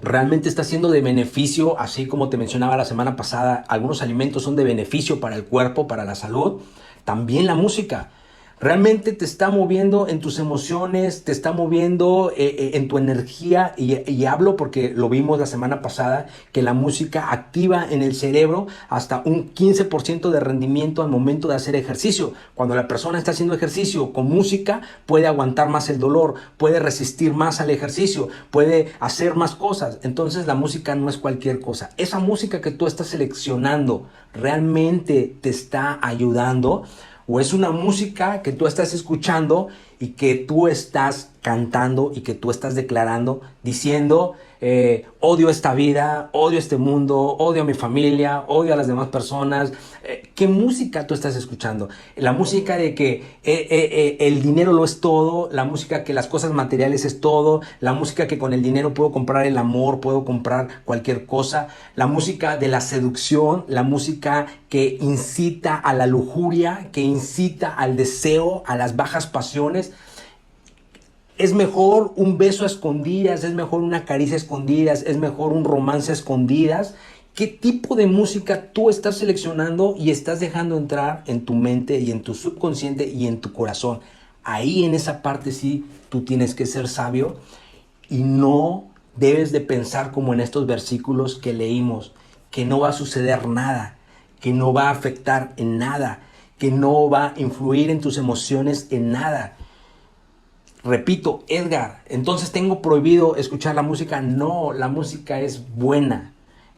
¿Realmente está siendo de beneficio? Así como te mencionaba la semana pasada, algunos alimentos son de beneficio para el cuerpo, para la salud. También la música. ¿Realmente te está moviendo en tus emociones? ¿Te está moviendo en tu energía? Y hablo porque lo vimos la semana pasada, que la música activa en el cerebro hasta un 15% de rendimiento al momento de hacer ejercicio. Cuando la persona está haciendo ejercicio con música, puede aguantar más el dolor, puede resistir más al ejercicio, puede hacer más cosas. Entonces la música no es cualquier cosa. Esa música que tú estás seleccionando, ¿realmente te está ayudando? ¿O es una música que tú estás escuchando y que tú estás cantando y que tú estás declarando, diciendo, odio esta vida, odio este mundo, odio a mi familia, odio a las demás personas? ¿Qué música tú estás escuchando? La música de que el dinero lo es todo, la música que las cosas materiales es todo, la música que con el dinero puedo comprar el amor, puedo comprar cualquier cosa, la música de la seducción, la música que incita a la lujuria, que incita al deseo, a las bajas pasiones. Es mejor un beso a escondidas, es mejor una caricia a escondidas, es mejor un romance a escondidas. ¿Qué tipo de música tú estás seleccionando y estás dejando entrar en tu mente y en tu subconsciente y en tu corazón? Ahí en esa parte sí tú tienes que ser sabio y no debes de pensar como en estos versículos que leímos, que no va a suceder nada, que no va a afectar en nada, que no va a influir en tus emociones en nada. Repito, Edgar, entonces tengo prohibido escuchar la música. No, la música es buena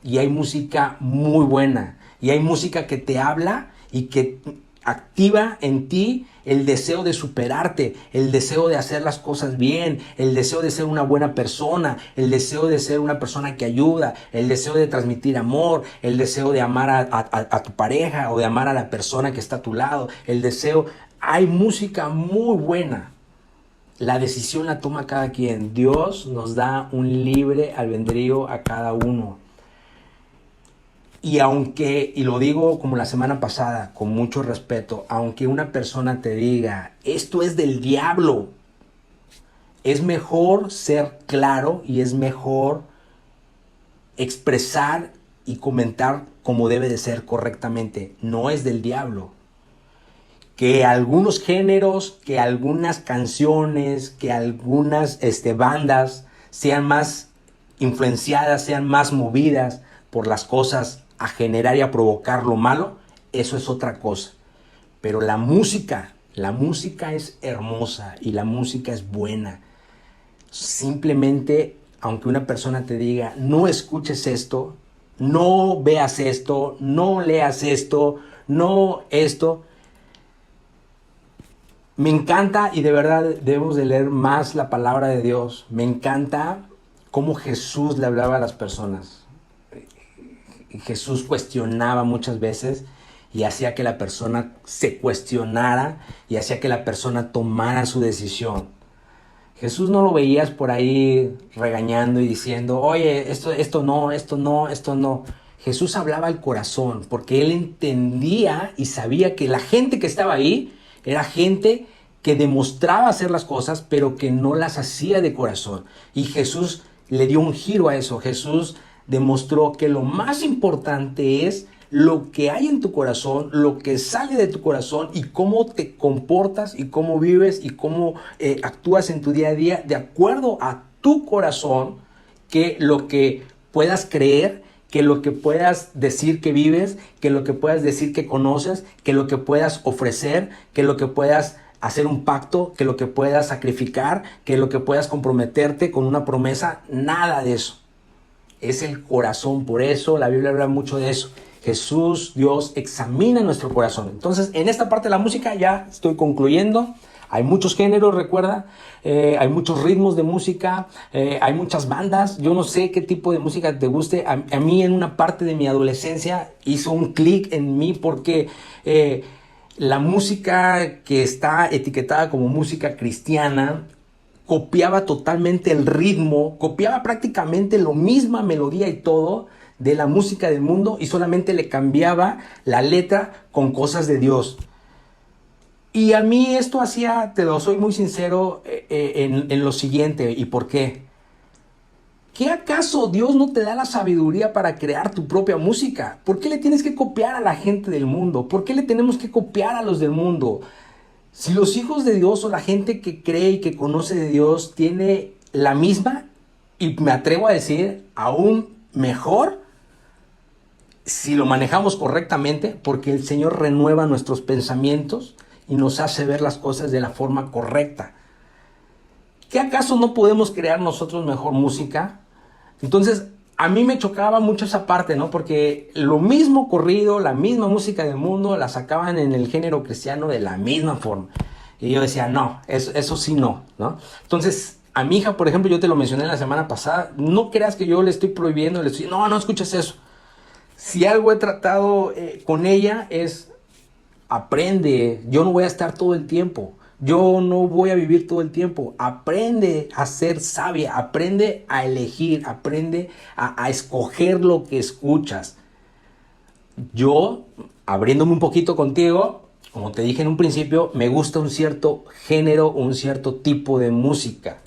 y hay música muy buena y hay música que te habla y que activa en ti el deseo de superarte, el deseo de hacer las cosas bien, el deseo de ser una buena persona, el deseo de ser una persona que ayuda, el deseo de transmitir amor, el deseo de amar a tu pareja o de amar a la persona que está a tu lado, el deseo. Hay música muy buena. La decisión la toma cada quien. Dios nos da un libre albedrío a cada uno. Y aunque, y lo digo como la semana pasada, con mucho respeto, aunque una persona te diga, esto es del diablo, es mejor ser claro y es mejor expresar y comentar como debe de ser correctamente. No es del diablo. Que algunos géneros, que algunas canciones, que algunas bandas sean más influenciadas, sean más movidas por las cosas a generar y a provocar lo malo, eso es otra cosa. Pero la música es hermosa y la música es buena. Simplemente, aunque una persona te diga, no escuches esto, no veas esto, no leas esto, no esto. Me encanta, y de verdad debemos de leer más la palabra de Dios. Me encanta cómo Jesús le hablaba a las personas. Jesús cuestionaba muchas veces y hacía que la persona se cuestionara y hacía que la persona tomara su decisión. Jesús no lo veías por ahí regañando y diciendo, oye, esto no. Jesús hablaba al corazón porque él entendía y sabía que la gente que estaba ahí era gente que demostraba hacer las cosas, pero que no las hacía de corazón. Y Jesús le dio un giro a eso. Jesús demostró que lo más importante es lo que hay en tu corazón, lo que sale de tu corazón y cómo te comportas y cómo vives y cómo actúas en tu día a día de acuerdo a tu corazón, que lo que puedas creer, que lo que puedas decir que vives, que lo que puedas decir que conoces, que lo que puedas ofrecer, que lo que puedas hacer un pacto, que lo que puedas sacrificar, que lo que puedas comprometerte con una promesa, nada de eso. Es el corazón, por eso la Biblia habla mucho de eso. Jesús, Dios, examina nuestro corazón. Entonces, en esta parte de la música ya estoy concluyendo. Hay muchos géneros, recuerda, hay muchos ritmos de música, hay muchas bandas. Yo no sé qué tipo de música te guste. A mí en una parte de mi adolescencia hizo un clic en mí porque la música que está etiquetada como música cristiana copiaba totalmente el ritmo, copiaba prácticamente la misma melodía y todo de la música del mundo y solamente le cambiaba la letra con cosas de Dios. Y a mí esto hacía, te lo soy muy sincero, en lo siguiente. ¿Y por qué? ¿Qué acaso Dios no te da la sabiduría para crear tu propia música? ¿Por qué le tienes que copiar a la gente del mundo? ¿Por qué le tenemos que copiar a los del mundo? Si los hijos de Dios o la gente que cree y que conoce de Dios tiene la misma, y me atrevo a decir, aún mejor, si lo manejamos correctamente, porque el Señor renueva nuestros pensamientos y nos hace ver las cosas de la forma correcta. ¿Qué acaso no podemos crear nosotros mejor música? Entonces, a mí me chocaba mucho esa parte, ¿no? Porque lo mismo corrido, la misma música del mundo, la sacaban en el género cristiano de la misma forma. Y yo decía, no, eso sí no, ¿no? Entonces, a mi hija, por ejemplo, yo te lo mencioné la semana pasada, no creas que yo le estoy prohibiendo, no escuches eso. Si algo he tratado con ella es, aprende, yo no voy a estar todo el tiempo. Yo no voy a vivir todo el tiempo. Aprende a ser sabia, aprende a elegir, aprende a escoger lo que escuchas. Yo, abriéndome un poquito contigo, como te dije en un principio, me gusta un cierto género, un cierto tipo de música.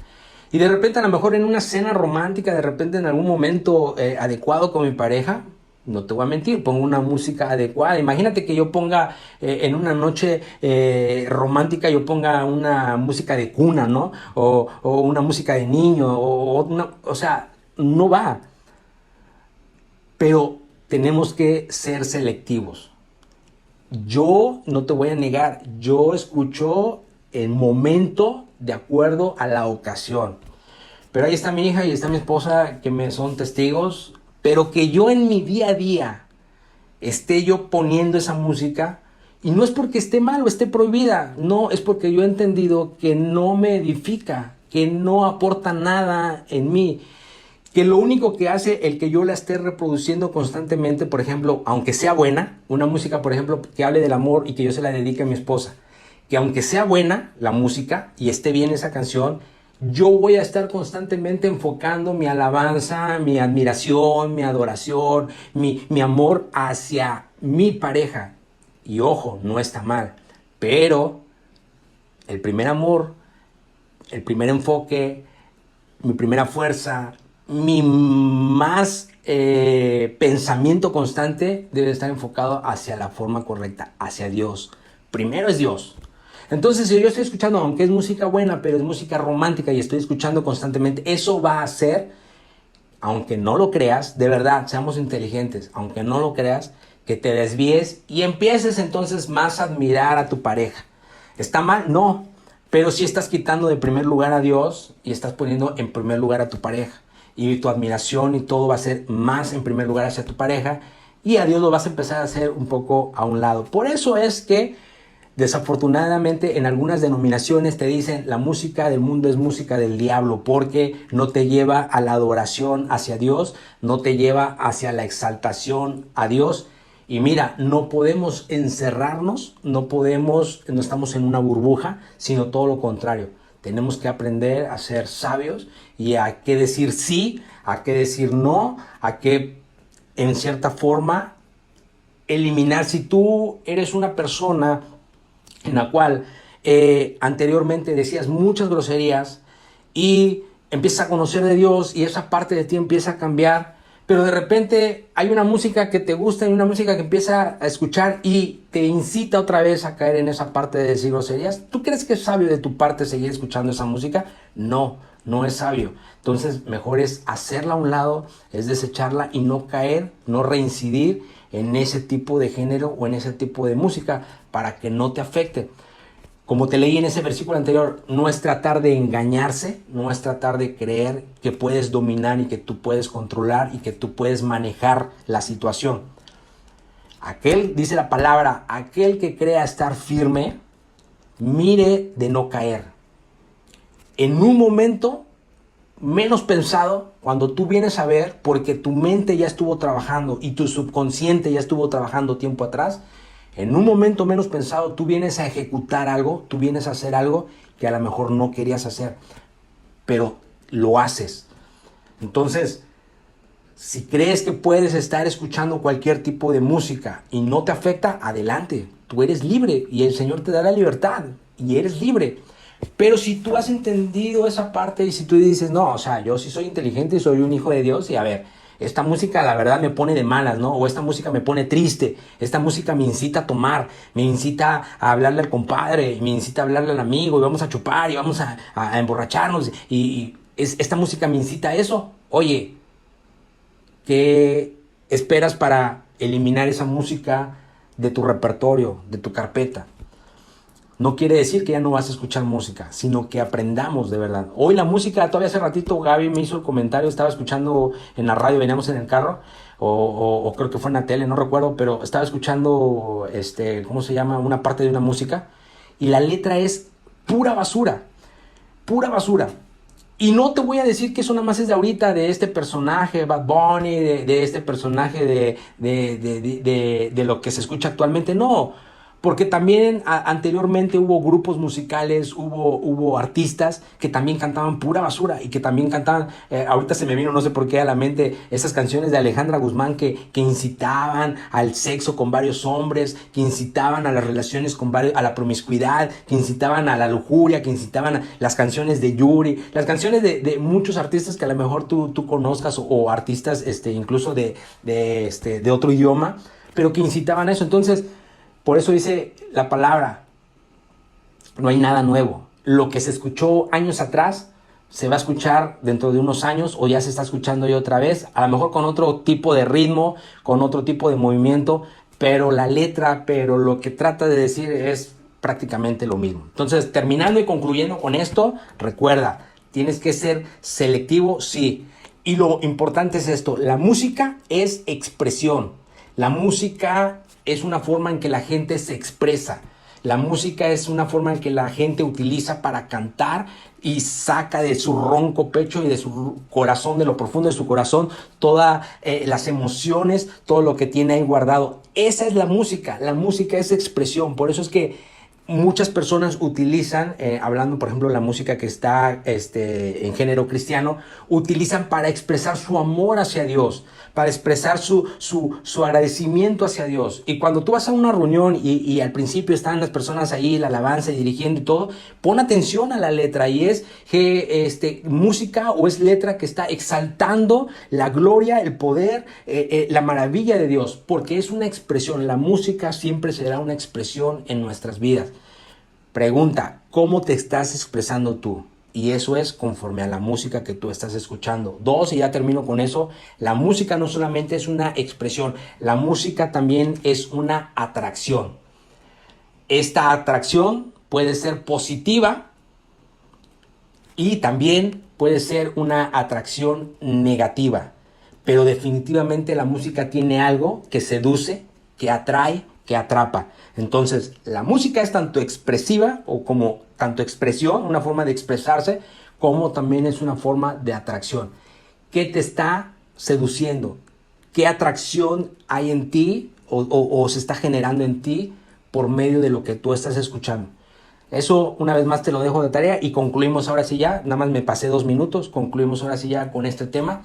Y de repente, a lo mejor en una cena romántica, de repente en algún momento adecuado con mi pareja, no te voy a mentir, pongo una música adecuada. Imagínate que yo ponga en una noche romántica, yo ponga una música de cuna, ¿no? O una música de niño, o sea, no va. Pero tenemos que ser selectivos. Yo no te voy a negar, yo escucho el momento de acuerdo a la ocasión. Pero ahí está mi hija y está mi esposa que me son testigos. Pero que yo en mi día a día esté yo poniendo esa música Y no es porque esté mal o esté prohibida, no, es porque yo he entendido que no me edifica, que no aporta nada en mí, que lo único que hace el que yo la esté reproduciendo constantemente, por ejemplo, aunque sea buena, una música, por ejemplo, que hable del amor y que yo se la dedique a mi esposa, que aunque sea buena la música y esté bien esa canción, yo voy a estar constantemente enfocando mi alabanza, mi admiración, mi adoración, mi amor hacia mi pareja. Y ojo, no está mal, pero el primer amor, el primer enfoque, mi primera fuerza, mi más pensamiento constante debe estar enfocado hacia la forma correcta, hacia Dios. Primero es Dios. Entonces, si yo estoy escuchando, aunque es música buena, pero es música romántica y estoy escuchando constantemente, eso va a hacer, aunque no lo creas, de verdad, seamos inteligentes, aunque no lo creas, que te desvíes y empieces entonces más a admirar a tu pareja. ¿Está mal? No, pero sí estás quitando de primer lugar a Dios y estás poniendo en primer lugar a tu pareja. Y tu admiración y todo va a ser más en primer lugar hacia tu pareja y a Dios lo vas a empezar a hacer un poco a un lado. Por eso es que desafortunadamente en algunas denominaciones te dicen la música del mundo es música del diablo porque no te lleva a la adoración hacia Dios, no te lleva hacia la exaltación a Dios. Y mira, no podemos encerrarnos, no estamos en una burbuja, sino todo lo contrario. Tenemos que aprender a ser sabios y a qué decir sí, a qué decir no, a qué en cierta forma eliminar. Si tú eres una persona en la cual anteriormente decías muchas groserías y empiezas a conocer de Dios y esa parte de ti empieza a cambiar, pero de repente hay una música que te gusta y una música que empieza a escuchar y te incita otra vez a caer en esa parte de decir groserías. ¿Tú crees que es sabio de tu parte seguir escuchando esa música? No, no es sabio. Entonces mejor es hacerla a un lado, es desecharla y no caer, no reincidir en ese tipo de género o en ese tipo de música para que no te afecte. Como te leí en ese versículo anterior, no es tratar de engañarse, no es tratar de creer que puedes dominar y que tú puedes controlar y que tú puedes manejar la situación. Dice la palabra, aquel que crea estar firme, mire de no caer. En un momento menos pensado, cuando tú vienes a ver, porque tu mente ya estuvo trabajando y tu subconsciente ya estuvo trabajando tiempo atrás, en un momento menos pensado tú vienes a ejecutar algo, tú vienes a hacer algo que a lo mejor no querías hacer, pero lo haces. Entonces, si crees que puedes estar escuchando cualquier tipo de música y no te afecta, adelante, tú eres libre y el Señor te da la libertad y eres libre. Pero si tú has entendido esa parte y si tú dices, no, o sea, yo sí soy inteligente y soy un hijo de Dios y a ver, esta música la verdad me pone de malas, ¿no? O esta música me pone triste, esta música me incita a tomar, me incita a hablarle al compadre, me incita a hablarle al amigo y vamos a chupar y vamos a emborracharnos esta música me incita a eso. Oye, ¿qué esperas para eliminar esa música de tu repertorio, de tu carpeta? No quiere decir que ya no vas a escuchar música, sino que aprendamos de verdad. Hoy la música, todavía hace ratito Gaby me hizo el comentario, estaba escuchando en la radio, veníamos en el carro, o creo que fue en la tele, no recuerdo, pero estaba escuchando, ¿cómo se llama? Una parte de una música, y la letra es pura basura, pura basura. Y no te voy a decir que eso nada más es de ahorita, de este personaje, Bad Bunny, de este personaje de lo que se escucha actualmente, no. Porque también anteriormente hubo grupos musicales, hubo artistas que también cantaban pura basura y que también cantaban, ahorita se me vino no sé por qué a la mente esas canciones de Alejandra Guzmán que incitaban al sexo con varios hombres, que incitaban a las relaciones con varios, a la promiscuidad, que incitaban a la lujuria, que incitaban a las canciones de Yuri, las canciones de muchos artistas que a lo mejor tú conozcas o artistas incluso de otro idioma, pero que incitaban a eso. Entonces, por eso dice la palabra, no hay nada nuevo. Lo que se escuchó años atrás se va a escuchar dentro de unos años o ya se está escuchando ya otra vez, a lo mejor con otro tipo de ritmo, con otro tipo de movimiento, pero la letra, pero lo que trata de decir es prácticamente lo mismo. Entonces, terminando y concluyendo con esto, recuerda, tienes que ser selectivo, sí. Y lo importante es esto, la música es expresión. La música es una forma en que la gente se expresa. La música es una forma en que la gente utiliza para cantar y saca de su ronco pecho y de su corazón, de lo profundo de su corazón, todas las emociones, todo lo que tiene ahí guardado. Esa es la música es expresión. Por eso es que muchas personas utilizan, hablando por ejemplo de la música que está en género cristiano, utilizan para expresar su amor hacia Dios, para expresar su agradecimiento hacia Dios. Y cuando tú vas a una reunión y al principio están las personas ahí, la alabanza y dirigiendo y todo, pon atención a la letra y es música o es letra que está exaltando la gloria, el poder, la maravilla de Dios, porque es una expresión. La música siempre será una expresión en nuestras vidas. Pregunta, ¿cómo te estás expresando tú? Y eso es conforme a la música que tú estás escuchando. 2, y ya termino con eso, la música no solamente es una expresión, la música también es una atracción. Esta atracción puede ser positiva y también puede ser una atracción negativa. Pero definitivamente la música tiene algo que seduce, que atrae, que atrapa. Entonces, la música es tanto expresiva o como tanto expresión, una forma de expresarse, como también es una forma de atracción. ¿Qué te está seduciendo? ¿Qué atracción hay en ti o se está generando en ti por medio de lo que tú estás escuchando? Eso una vez más te lo dejo de tarea y concluimos ahora sí ya, nada más me pasé 2 minutos, concluimos ahora sí ya con este tema.